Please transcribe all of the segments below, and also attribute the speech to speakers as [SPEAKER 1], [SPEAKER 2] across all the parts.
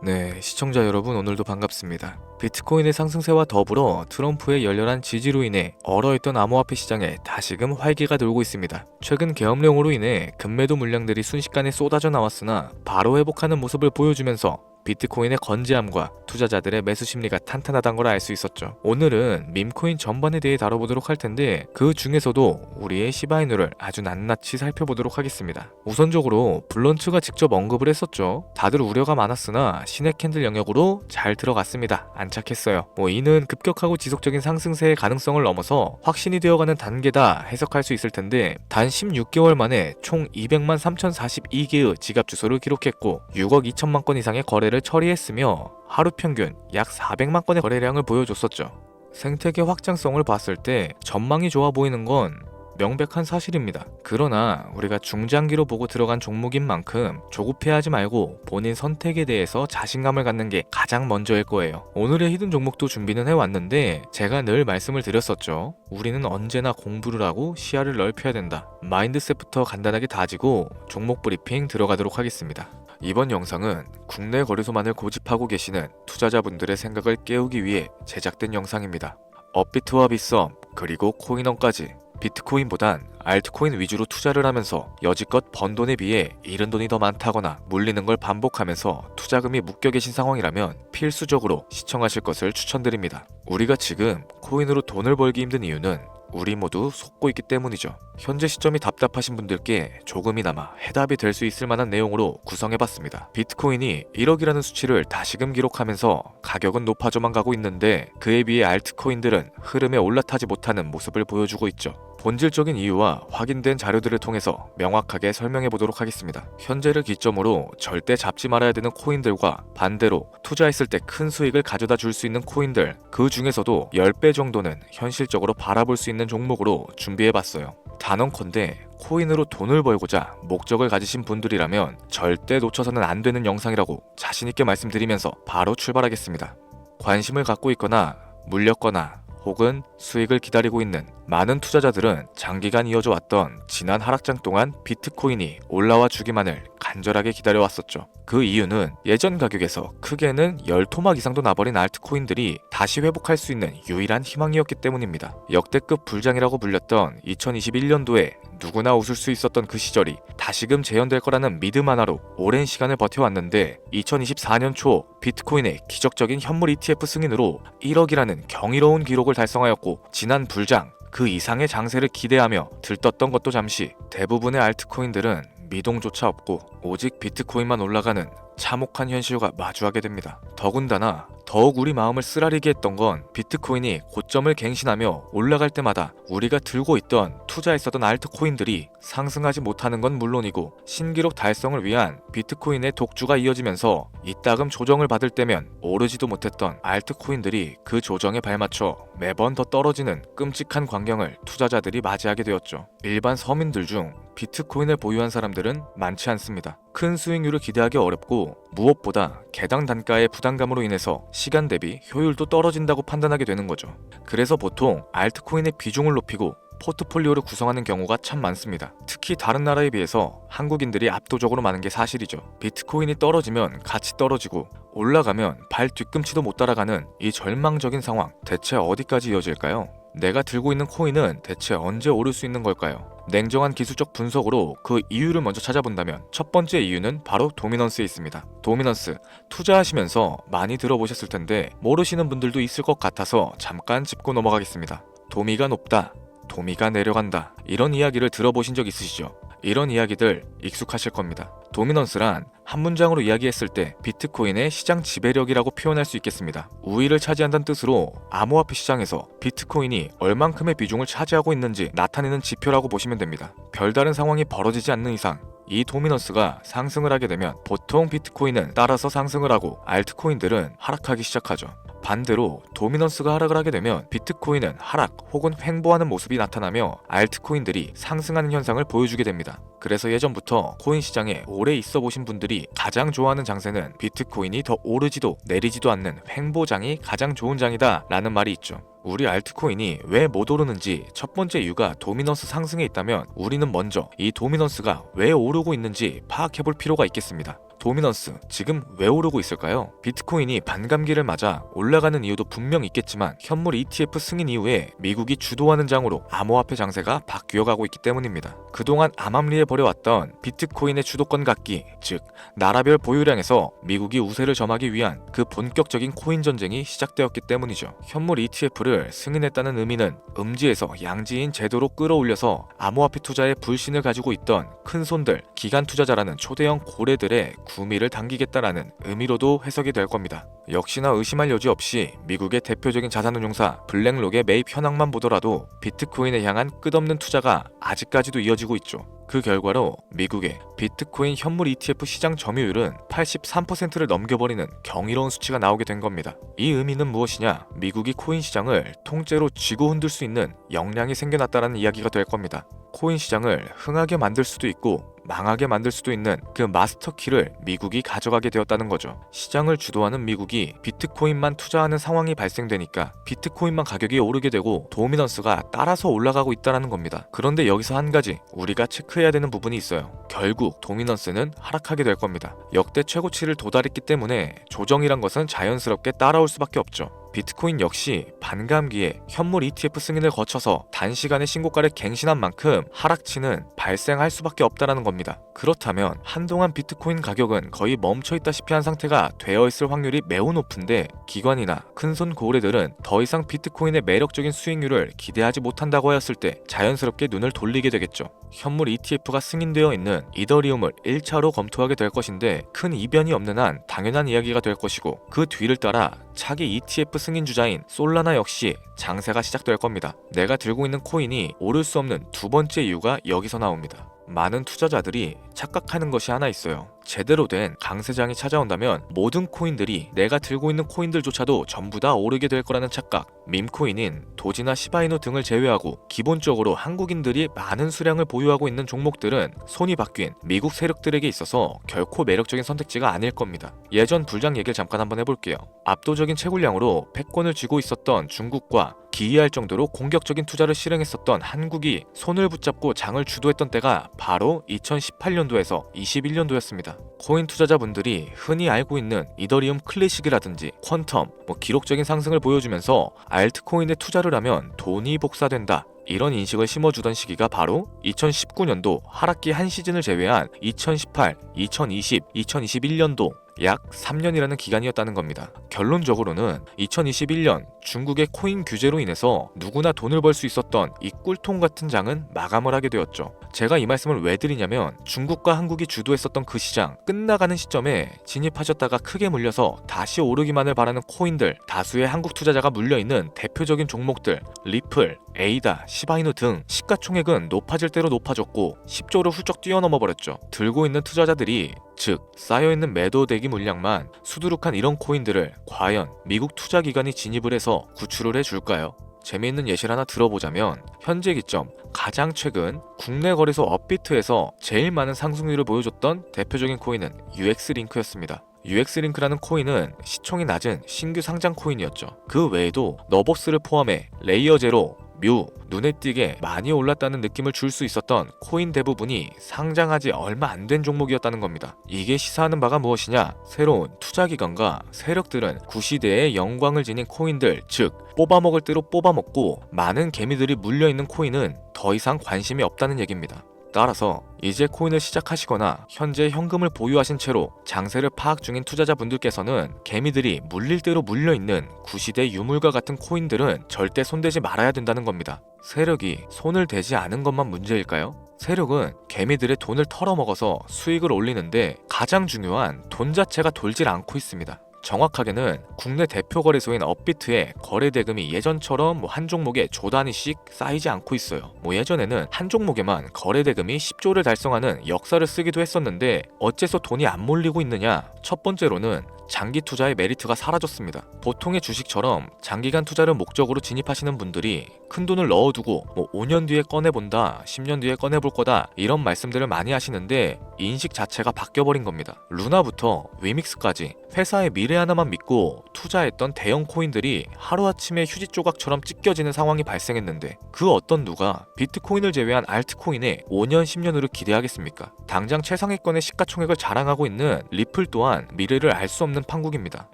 [SPEAKER 1] 네, 시청자 여러분 오늘도 반갑습니다. 비트코인의 상승세와 더불어 트럼프의 열렬한 지지로 인해 얼어있던 암호화폐 시장에 다시금 활기가 돌고 있습니다. 최근 계엄령으로 인해 급매도 물량들이 순식간에 쏟아져 나왔으나 바로 회복하는 모습을 보여주면서 비트코인의 건재함과 투자자들의 매수 심리가 탄탄하다는 걸 알 수 있었죠. 오늘은 밈코인 전반에 대해 다뤄보도록 할 텐데 그 중에서도 우리의 시바이누를 아주 낱낱이 살펴보도록 하겠습니다. 우선적으로 블런츠가 직접 언급을 했었죠. 다들 우려가 많았으나 신의 캔들 영역으로 잘 들어갔습니다. 안착했어요. 이는 급격하고 지속적인 상승세의 가능성을 넘어서 확신이 되어가는 단계다 해석할 수 있을 텐데 단 16개월 만에 총 200만 3042개의 지갑 주소를 기록했고 6억 2천만 건 이상의 거래를 처리했으며 하루 평균 약 400만 건의 거래량을 보여줬었죠. 생태계 확장성을 봤을 때 전망이 좋아 보이는 건 명백한 사실입니다. 그러나 우리가 중장기로 보고 들어간 종목인 만큼 조급해하지 말고 본인 선택에 대해서 자신감을 갖는 게 가장 먼저일 거예요. 오늘의 히든 종목도 준비는 해왔는데 제가 늘 말씀을 드렸었죠. 우리는 언제나 공부를 하고 시야를 넓혀야 된다. 마인드셋부터 간단하게 다지고 종목 브리핑 들어가도록 하겠습니다. 이번 영상은 국내 거래소만을 고집하고 계시는 투자자분들의 생각을 깨우기 위해 제작된 영상입니다. 업비트와 빗썸 그리고 코인원까지 비트코인보단 알트코인 위주로 투자를 하면서 여지껏 번 돈에 비해 잃은 돈이 더 많다거나 물리는 걸 반복하면서 투자금이 묶여 계신 상황이라면 필수적으로 시청하실 것을 추천드립니다. 우리가 지금 코인으로 돈을 벌기 힘든 이유는 우리 모두 속고 있기 때문이죠. 현재 시점이 답답하신 분들께 조금이나마 해답이 될 수 있을 만한 내용으로 구성해봤습니다. 비트코인이 1억이라는 수치를 다시금 기록하면서 가격은 높아져만 가고 있는데 그에 비해 알트코인들은 흐름에 올라타지 못하는 모습을 보여주고 있죠. 본질적인 이유와 확인된 자료들을 통해서 명확하게 설명해 보도록 하겠습니다. 현재를 기점으로 절대 잡지 말아야 되는 코인들과 반대로 투자했을 때 큰 수익을 가져다 줄 수 있는 코인들, 그 중에서도 10배 정도는 현실적으로 바라볼 수 있는 종목으로 준비해 봤어요. 단언컨대 코인으로 돈을 벌고자 목적을 가지신 분들이라면 절대 놓쳐서는 안 되는 영상이라고 자신있게 말씀드리면서 바로 출발하겠습니다. 관심을 갖고 있거나 물렸거나 혹은 수익을 기다리고 있는 많은 투자자들은 장기간 이어져 왔던 지난 하락장 동안 비트코인이 올라와 주기만을 간절하게 기다려왔었죠. 그 이유는 예전 가격에서 크게는 10토막 이상도 나버린 알트코인들이 다시 회복할 수 있는 유일한 희망이었기 때문입니다. 역대급 불장이라고 불렸던 2021년도에 누구나 웃을 수 있었던 그 시절이 다시금 재현될 거라는 믿음 하나로 오랜 시간을 버텨왔는데 2024년 초 비트코인의 기적적인 현물 ETF 승인으로 1억이라는 경이로운 기록을 달성하였고 지난 불장 그 이상의 장세를 기대하며 들떴던 것도 잠시 대부분의 알트코인들은 미동조차 없고 오직 비트코인만 올라가는 참혹한 현실과 마주하게 됩니다. 더군다나 더욱 우리 마음을 쓰라리게 했던 건 비트코인이 고점을 갱신하며 올라갈 때마다 우리가 들고 있던 투자했었던 알트코인들이 상승하지 못하는 건 물론이고 신기록 달성을 위한 비트코인의 독주가 이어지면서 이따금 조정을 받을 때면 오르지도 못했던 알트코인들이 그 조정에 발맞춰 매번 더 떨어지는 끔찍한 광경을 투자자들이 맞이하게 되었죠. 일반 서민들 중 비트코인을 보유한 사람들은 많지 않습니다. 큰 수익률을 기대하기 어렵고 무엇보다 개당 단가의 부담감으로 인해서 시간 대비 효율도 떨어진다고 판단하게 되는 거죠. 그래서 보통 알트코인의 비중을 높이고 포트폴리오를 구성하는 경우가 참 많습니다. 특히 다른 나라에 비해서 한국인들이 압도적으로 많은 게 사실이죠. 비트코인이 떨어지면 같이 떨어지고 올라가면 발 뒤꿈치도 못 따라가는 이 절망적인 상황, 대체 어디까지 이어질까요? 내가 들고 있는 코인은 대체 언제 오를 수 있는 걸까요? 냉정한 기술적 분석으로 그 이유를 먼저 찾아본다면 첫 번째 이유는 바로 도미넌스에 있습니다. 도미넌스, 투자하시면서 많이 들어보셨을 텐데 모르시는 분들도 있을 것 같아서 잠깐 짚고 넘어가겠습니다. 도미가 높다, 도미가 내려간다, 이런 이야기를 들어보신 적 있으시죠? 이런 이야기들 익숙하실 겁니다. 도미넌스란 한 문장으로 이야기했을 때 비트코인의 시장 지배력이라고 표현할 수 있겠습니다. 우위를 차지한다는 뜻으로 암호화폐 시장에서 비트코인이 얼만큼의 비중을 차지하고 있는지 나타내는 지표라고 보시면 됩니다. 별다른 상황이 벌어지지 않는 이상 이 도미넌스가 상승을 하게 되면 보통 비트코인은 따라서 상승을 하고 알트코인들은 하락하기 시작하죠. 반대로 도미넌스가 하락을 하게 되면 비트코인은 하락 혹은 횡보하는 모습이 나타나며 알트코인들이 상승하는 현상을 보여주게 됩니다. 그래서 예전부터 코인 시장에 오래 있어 보신 분들이 가장 좋아하는 장세는 비트코인이 더 오르지도 내리지도 않는 횡보장이 가장 좋은 장이다 라는 말이 있죠. 우리 알트코인이 왜 못 오르는지 첫 번째 이유가 도미넌스 상승에 있다면 우리는 먼저 이 도미넌스가 왜 오르고 있는지 파악해볼 필요가 있겠습니다. 도미넌스 지금 왜 오르고 있을까요? 비트코인이 반감기를 맞아 올라가는 이유도 분명 있겠지만 현물 ETF 승인 이후에 미국이 주도하는 장으로 암호화폐 장세가 바뀌어가고 있기 때문입니다. 그동안 암암리에 벌여왔던 비트코인의 주도권 갖기, 즉 나라별 보유량에서 미국이 우세를 점하기 위한 그 본격적인 코인 전쟁이 시작되었기 때문이죠. 현물 ETF를 승인했다는 의미는 음지에서 양지인 제도로 끌어올려서 암호화폐 투자에 불신을 가지고 있던 큰손들, 기관 투자자라는 초대형 고래들의 구미를 당기겠다라는 의미로도 해석이 될 겁니다. 역시나 의심할 여지 없이 미국의 대표적인 자산운용사 블랙록의 매입 현황만 보더라도 비트코인에 향한 끝없는 투자가 아직까지도 이어지고 있죠. 그 결과로 미국의 비트코인 현물 ETF 시장 점유율은 83%를 넘겨버리는 경이로운 수치가 나오게 된 겁니다. 이 의미는 무엇이냐? 미국이 코인 시장을 통째로 쥐고 흔들 수 있는 역량이 생겨났다는 이야기가 될 겁니다. 코인 시장을 흥하게 만들 수도 있고 망하게 만들 수도 있는 그 마스터키를 미국이 가져가게 되었다는 거죠. 시장을 주도하는 미국이 비트코인만 투자하는 상황이 발생되니까 비트코인만 가격이 오르게 되고 도미넌스가 따라서 올라가고 있다는 겁니다. 그런데 여기서 한 가지 우리가 체크해야 되는 부분이 있어요. 결국 도미넌스는 하락하게 될 겁니다. 역대 최고치를 도달했기 때문에 조정이란 것은 자연스럽게 따라올 수밖에 없죠. 비트코인 역시 반감기에 현물 ETF 승인을 거쳐서 단시간에 신고가를 갱신한 만큼 하락치는 발생할 수밖에 없다는 겁니다. 그렇다면 한동안 비트코인 가격은 거의 멈춰있다시피 한 상태가 되어 있을 확률이 매우 높은데 기관이나 큰손 고래들은 더 이상 비트코인의 매력적인 수익률을 기대하지 못한다고 하였을 때 자연스럽게 눈을 돌리게 되겠죠. 현물 ETF가 승인되어 있는 이더리움을 1차로 검토하게 될 것인데 큰 이변이 없는 한 당연한 이야기가 될 것이고 그 뒤를 따라 차기 ETF 승인 주자인 솔라나 역시 장세가 시작될 겁니다. 내가 들고 있는 코인이 오를 수 없는 두 번째 이유가 여기서 나옵니다. 많은 투자자들이 착각하는 것이 하나 있어요. 제대로 된 강세장이 찾아온다면 모든 코인들이 내가 들고 있는 코인들조차도 전부 다 오르게 될 거라는 착각. 밈코인인 도지나 시바이누 등을 제외하고 기본적으로 한국인들이 많은 수량을 보유하고 있는 종목들은 손이 바뀐 미국 세력들에게 있어서 결코 매력적인 선택지가 아닐 겁니다. 예전 불장 얘기를 잠깐 한번 해볼게요. 압도적인 채굴량으로 패권을 쥐고 있었던 중국과 기이할 정도로 공격적인 투자를 실행했었던 한국이 손을 붙잡고 장을 주도했던 때가 바로 2018년도에서 21년도였습니다. 코인 투자자분들이 흔히 알고 있는 이더리움 클래식이라든지 퀀텀, 기록적인 상승을 보여주면서 알트코인에 투자를 하면 돈이 복사된다. 이런 인식을 심어주던 시기가 바로 2019년도 하락기 한 시즌을 제외한 2018, 2020, 2021년도 약 3년이라는 기간이었다는 겁니다. 결론적으로는 2021년 중국의 코인 규제로 인해서 누구나 돈을 벌 수 있었던 이 꿀통 같은 장은 마감을 하게 되었죠. 제가 이 말씀을 왜 드리냐면 중국과 한국이 주도했었던 그 시장 끝나가는 시점에 진입하셨다가 크게 물려서 다시 오르기만을 바라는 코인들, 다수의 한국 투자자가 물려있는 대표적인 종목들 리플, 에이다, 시바이누 등 시가총액은 높아질 대로 높아졌고 10조를 훌쩍 뛰어넘어 버렸죠. 들고 있는 투자자들이 즉 쌓여있는 매도 대기 물량만 수두룩한 이런 코인들을 과연 미국 투자기관이 진입을 해서 구출을 해줄까요? 재미있는 예시를 하나 들어보자면 현재 기점 가장 최근 국내 거래소 업비트에서 제일 많은 상승률을 보여줬던 대표적인 코인은 UX링크였습니다. UX링크라는 코인은 시총이 낮은 신규 상장 코인이었죠. 그 외에도 너버스를 포함해 레이어 제로, 뮤, 눈에 띄게 많이 올랐다는 느낌을 줄 수 있었던 코인 대부분이 상장하지 얼마 안 된 종목이었다는 겁니다. 이게 시사하는 바가 무엇이냐? 새로운 투자기관과 세력들은 구시대의 영광을 지닌 코인들, 즉 뽑아먹을 대로 뽑아먹고 많은 개미들이 물려있는 코인은 더 이상 관심이 없다는 얘기입니다. 따라서 이제 코인을 시작하시거나 현재 현금을 보유하신 채로 장세를 파악 중인 투자자분들께서는 개미들이 물릴 대로 물려있는 구시대 유물과 같은 코인들은 절대 손대지 말아야 된다는 겁니다. 세력이 손을 대지 않은 것만 문제일까요? 세력은 개미들의 돈을 털어먹어서 수익을 올리는데 가장 중요한 돈 자체가 돌질 않고 있습니다. 정확하게는 국내 대표 거래소인 업비트의 거래 대금이 예전처럼 한 종목에 조 단위씩 쌓이지 않고 있어요. 예전에는 한 종목에만 거래 대금이 10조를 달성하는 역사를 쓰기도 했었는데 어째서 돈이 안 몰리고 있느냐? 첫 번째로는 장기 투자의 메리트가 사라졌습니다. 보통의 주식처럼 장기간 투자를 목적으로 진입하시는 분들이 큰 돈을 넣어두고 5년 뒤에 꺼내본다, 10년 뒤에 꺼내볼 거다 이런 말씀들을 많이 하시는데 인식 자체가 바뀌어버린 겁니다. 루나부터 위믹스까지 회사의 미래 하나만 믿고 투자했던 대형 코인들이 하루아침에 휴지 조각처럼 찢겨지는 상황이 발생했는데 그 어떤 누가 비트코인을 제외한 알트코인에 5년, 10년으로 기대하겠습니까? 당장 최상위권의 시가총액을 자랑하고 있는 리플 또한 미래를 알 수 없는 판국입니다.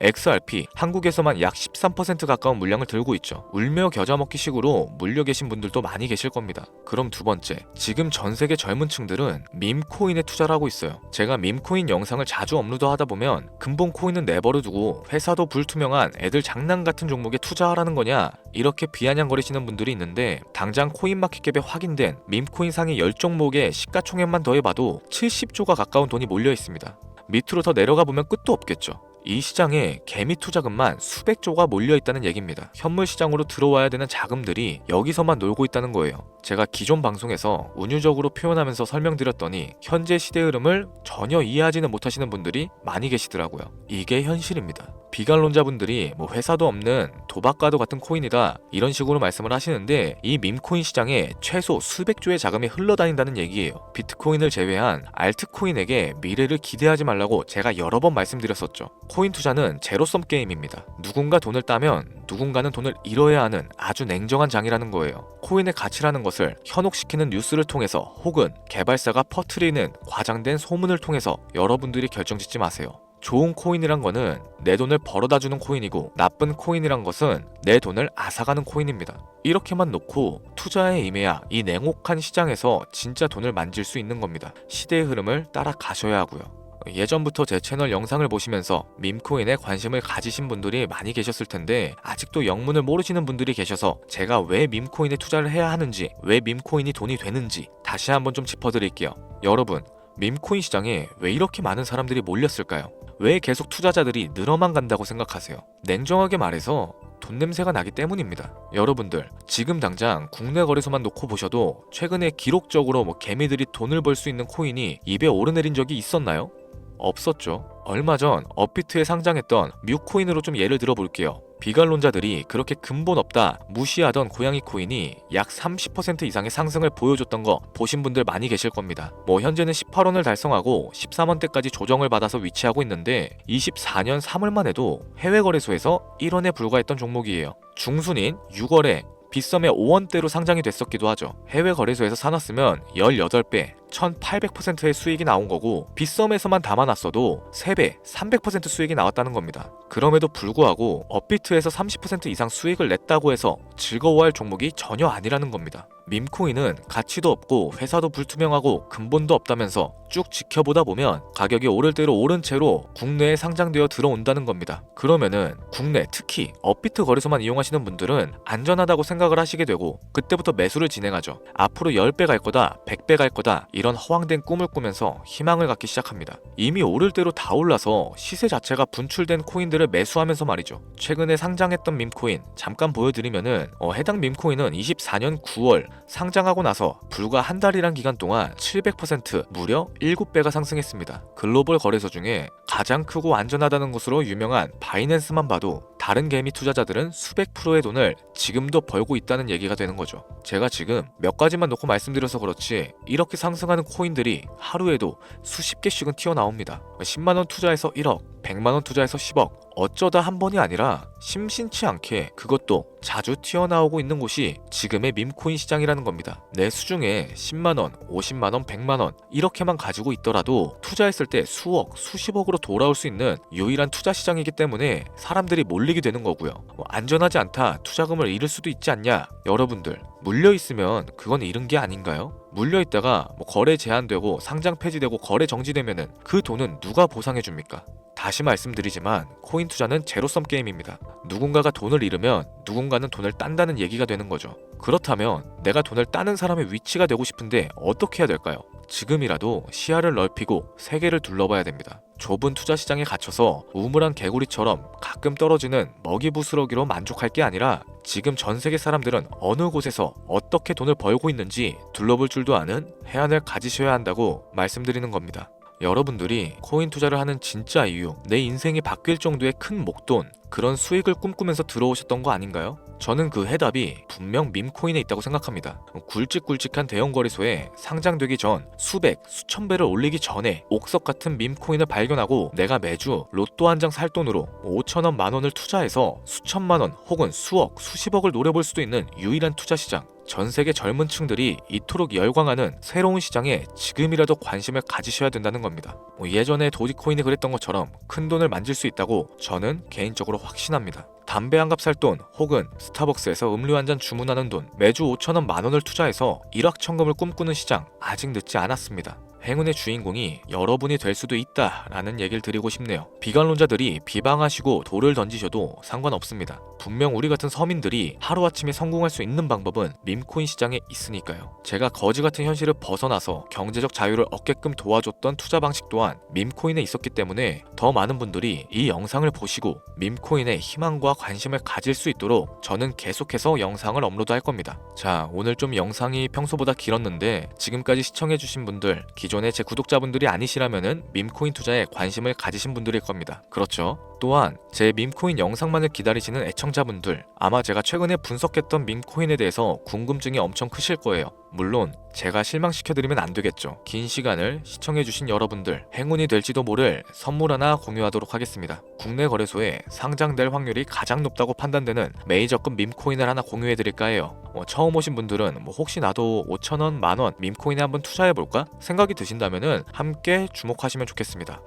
[SPEAKER 1] XRP 한국에서만 약 13% 가까운 물량을 들고 있죠. 울며 겨자 먹기 식으로 물려 계신 분들도 많이 계실 겁니다. 그럼 두 번째, 지금 전 세계 젊은 층들은 밈코인에 투자를 하고 있어요. 제가 밈코인 영상을 자주 업로드하다 보면 근본 코인은 내버려 두고 회사도 불투명한 애들 장난 같은 종목에 투자하라는 거냐 이렇게 비아냥거리시는 분들이 있는데, 당장 코인마켓캡에 확인된 밈코인 상위 10종목의 시가총액만 더해봐도 70조가 가까운 돈이 몰려 있습니다. 밑으로 더 내려가 보면 끝도 없겠죠. 이 시장에 개미 투자금만 수백 조가 몰려 있다는 얘기입니다. 현물 시장으로 들어와야 되는 자금들이 여기서만 놀고 있다는 거예요. 제가 기존 방송에서 운유적으로 표현하면서 설명드렸더니 현재 시대 흐름을 전혀 이해하지는 못하시는 분들이 많이 계시더라고요. 이게 현실입니다. 비관론자분들이 뭐 회사도 없는 도박과도 같은 코인이다 이런 식으로 말씀을 하시는데, 이 밈코인 시장에 최소 수백 조의 자금이 흘러다닌다는 얘기예요. 비트코인을 제외한 알트코인에게 미래를 기대하지 말라고 제가 여러 번 말씀드렸었죠. 코인 투자는 제로섬 게임입니다. 누군가 돈을 따면 누군가는 돈을 잃어야 하는 아주 냉정한 장이라는 거예요. 코인의 가치라는 것을 현혹시키는 뉴스를 통해서 혹은 개발사가 퍼뜨리는 과장된 소문을 통해서 여러분들이 결정짓지 마세요. 좋은 코인이란 거는 내 돈을 벌어다주는 코인이고, 나쁜 코인이란 것은 내 돈을 앗아가는 코인입니다. 이렇게만 놓고 투자에 임해야 이 냉혹한 시장에서 진짜 돈을 만질 수 있는 겁니다. 시대의 흐름을 따라가셔야 하고요. 예전부터 제 채널 영상을 보시면서 밈코인에 관심을 가지신 분들이 많이 계셨을 텐데, 아직도 영문을 모르시는 분들이 계셔서 제가 왜 밈코인에 투자를 해야 하는지, 왜 밈코인이 돈이 되는지 다시 한번 좀 짚어드릴게요. 여러분, 밈코인 시장에 왜 이렇게 많은 사람들이 몰렸을까요? 왜 계속 투자자들이 늘어만 간다고 생각하세요? 냉정하게 말해서 돈 냄새가 나기 때문입니다. 여러분들, 지금 당장 국내 거래소만 놓고 보셔도 최근에 기록적으로 개미들이 돈을 벌 수 있는 코인이 입에 오르내린 적이 있었나요? 없었죠. 얼마 전 업비트에 상장했던 뮤코인으로 좀 예를 들어 볼게요. 비관론자들이 그렇게 근본 없다 무시하던 고양이 코인이 약 30% 이상의 상승을 보여줬던 거 보신 분들 많이 계실 겁니다. 현재는 18원을 달성하고 13원대까지 조정을 받아서 위치하고 있는데, 24년 3월만 해도 해외 거래소에서 1원에 불과했던 종목이에요. 중순인 6월에 빗썸에 5원대로 상장이 됐었기도 하죠. 해외 거래소에서 사놨으면 18배, 1800%의 수익이 나온 거고, 빗썸에서만 담아놨어도 3배, 300% 수익이 나왔다는 겁니다. 그럼에도 불구하고 업비트에서 30% 이상 수익을 냈다고 해서 즐거워할 종목이 전혀 아니라는 겁니다. 밈코인은 가치도 없고 회사도 불투명하고 근본도 없다면서 쭉 지켜보다 보면 가격이 오를 대로 오른 채로 국내에 상장되어 들어온다는 겁니다. 그러면은 국내, 특히 업비트 거래소만 이용하시는 분들은 안전하다고 생각을 하시게 되고, 그때부터 매수를 진행하죠. 앞으로 10배 갈 거다, 100배 갈 거다 이런 허황된 꿈을 꾸면서 희망을 갖기 시작합니다. 이미 오를 대로 다 올라서 시세 자체가 분출된 코인들을 매수하면서 말이죠. 최근에 상장했던 밈코인 잠깐 보여드리면은 해당 밈코인은 24년 9월 상장하고 나서 불과 한 달이란 기간 동안 700% 무려 7배가 상승했습니다. 글로벌 거래소 중에 가장 크고 안전하다는 것으로 유명한 바이낸스만 봐도 다른 개미 투자자들은 수백 프로의 돈을 지금도 벌고 있다는 얘기가 되는 거죠. 제가 지금 몇 가지만 놓고 말씀드려서 그렇지 이렇게 상승하는 코인들이 하루에도 수십 개씩은 튀어나옵니다. 10만원 투자해서 1억, 100만원 투자해서 10억, 어쩌다 한 번이 아니라 심심치 않게 그것도 자주 튀어나오고 있는 곳이 지금의 밈코인 시장이라는 겁니다. 내 수중에 10만원, 50만원, 100만원 이렇게만 가지고 있더라도 투자했을 때 수억, 수십억으로 돌아올 수 있는 유일한 투자 시장이기 때문에 사람들이 몰리게 되는 거고요. 안전하지 않다, 투자금을 잃을 수도 있지 않냐? 여러분들, 물려있으면 그건 잃은 게 아닌가요? 물려있다가 거래 제한되고 상장 폐지되고 거래 정지되면은 그 돈은 누가 보상해줍니까? 다시 말씀드리지만 코인 투자는 제로섬 게임입니다. 누군가가 돈을 잃으면 누군가는 돈을 딴다는 얘기가 되는 거죠. 그렇다면 내가 돈을 따는 사람의 위치가 되고 싶은데 어떻게 해야 될까요? 지금이라도 시야를 넓히고 세계를 둘러봐야 됩니다. 좁은 투자 시장에 갇혀서 우물안 개구리처럼 가끔 떨어지는 먹이 부스러기로 만족할 게 아니라 지금 전 세계 사람들은 어느 곳에서 어떻게 돈을 벌고 있는지 둘러볼 줄도 아는 해안을 가지셔야 한다고 말씀드리는 겁니다. 여러분들이 코인 투자를 하는 진짜 이유, 내 인생이 바뀔 정도의 큰 목돈, 그런 수익을 꿈꾸면서 들어오셨던 거 아닌가요? 저는 그 해답이 분명 밈코인에 있다고 생각합니다. 굵직굵직한 대형 거래소에 상장되기 전 수백, 수천 배를 올리기 전에 옥석 같은 밈코인을 발견하고 내가 매주 로또 한 장 살 돈으로 5천원, 만원을 투자해서 수천만원 혹은 수억, 수십억을 노려볼 수도 있는 유일한 투자 시장. 전 세계 젊은 층들이 이토록 열광하는 새로운 시장에 지금이라도 관심을 가지셔야 된다는 겁니다. 예전에 도지코인이 그랬던 것처럼 큰 돈을 만질 수 있다고 저는 개인적으로 확신합니다. 담배 한 갑 살 돈 혹은 스타벅스에서 음료 한 잔 주문하는 돈, 매주 5천원 만원을 투자해서 일확천금을 꿈꾸는 시장, 아직 늦지 않았습니다. 행운의 주인공이 여러분이 될 수도 있다라는 얘기를 드리고 싶네요. 비관론자들이 비방하시고 돌을 던지셔도 상관없습니다. 분명 우리 같은 서민들이 하루아침에 성공할 수 있는 방법은 밈코인 시장에 있으니까요. 제가 거지 같은 현실을 벗어나서 경제적 자유를 얻게끔 도와줬던 투자 방식 또한 밈코인에 있었기 때문에 더 많은 분들이 이 영상을 보시고 밈코인에 희망과 관심을 가질 수 있도록 저는 계속해서 영상을 업로드할 겁니다. 자, 오늘 좀 영상이 평소보다 길었는데 지금까지 시청해주신 분들, 기존의 제 구독자분들이 아니시라면은 밈코인 투자에 관심을 가지신 분들일 겁니다. 그렇죠? 또한 제 밈코인 영상만을 기다리시는 애청자분들, 아마 제가 최근에 분석했던 밈코인에 대해서 궁금증이 엄청 크실 거예요. 물론 제가 실망시켜드리면 안 되겠죠. 긴 시간을 시청해주신 여러분들, 행운이 될지도 모를 선물 하나 공유하도록 하겠습니다. 국내 거래소에 상장될 확률이 가장 높다고 판단되는 메이저급 밈코인을 하나 공유해드릴까 해요. 처음 오신 분들은 혹시 나도 5천원, 만원 밈코인에 한번 투자해볼까? 생각이 드신다면은 함께 주목하시면 좋겠습니다.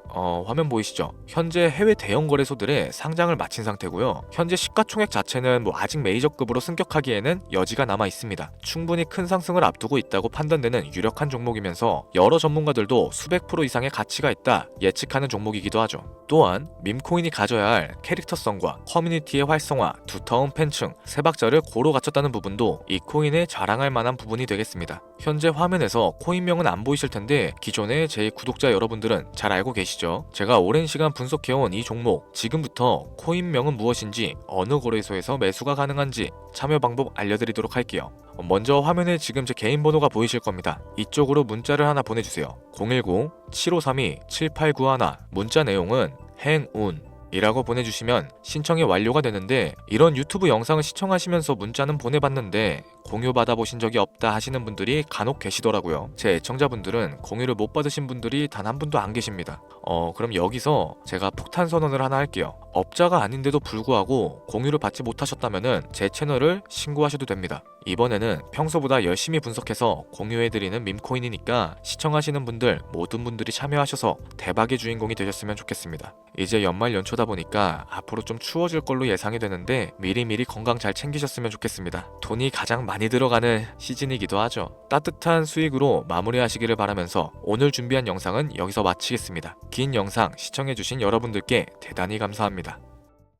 [SPEAKER 1] 화면 보이시죠? 현재 해외 대형 거래소들의 상장을 마친 상태고요. 현재 시가총액 자체는 아직 메이저급으로 승격하기에는 여지가 남아 있습니다. 충분히 큰 상승을 앞두고 있다고 판단되는 유력한 종목이면서 여러 전문가들도 수백 프로 이상의 가치가 있다 예측하는 종목이기도 하죠. 또한 밈코인이 가져야 할 캐릭터성과 커뮤니티의 활성화, 두터운 팬층, 세 박자를 고루 갖췄다는 부분도 이 코인에 자랑할 만한 부분이 되겠습니다. 현재 화면에서 코인명은 안 보이실 텐데 기존의 제 구독자 여러분들은 잘 알고 계시죠? 제가 오랜 시간 분석해온 이 종목, 지금부터 코인명은 무엇인지, 어느 거래소에서 매수가 가능한지 참여 방법 알려드리도록 할게요. 먼저 화면에 지금 제 개인 번호가 보이실 겁니다. 이쪽으로 문자를 하나 보내주세요. 010-7532-7891. 문자 내용은 행운 이라고 보내주시면 신청이 완료가 되는데, 이런 유튜브 영상을 시청하시면서 문자는 보내봤는데 공유 받아보신 적이 없다 하시는 분들이 간혹 계시더라고요. 제 애청자분들은 공유를 못 받으신 분들이 단 한 분도 안 계십니다. 그럼 여기서 제가 폭탄 선언을 하나 할게요. 업자가 아닌데도 불구하고 공유를 받지 못하셨다면 제 채널을 신고하셔도 됩니다. 이번에는 평소보다 열심히 분석해서 공유해드리는 밈코인이니까 시청하시는 분들 모든 분들이 참여하셔서 대박의 주인공이 되셨으면 좋겠습니다. 이제 연말 연초다 보니까 앞으로 좀 추워질 걸로 예상이 되는데 미리미리 건강 잘 챙기셨으면 좋겠습니다. 돈이 가장 많이 들어가는 시즌이기도 하죠. 따뜻한 수익으로 마무리하시기를 바라면서 오늘 준비한 영상은 여기서 마치겠습니다. 긴 영상 시청해주신 여러분들께 대단히 감사합니다.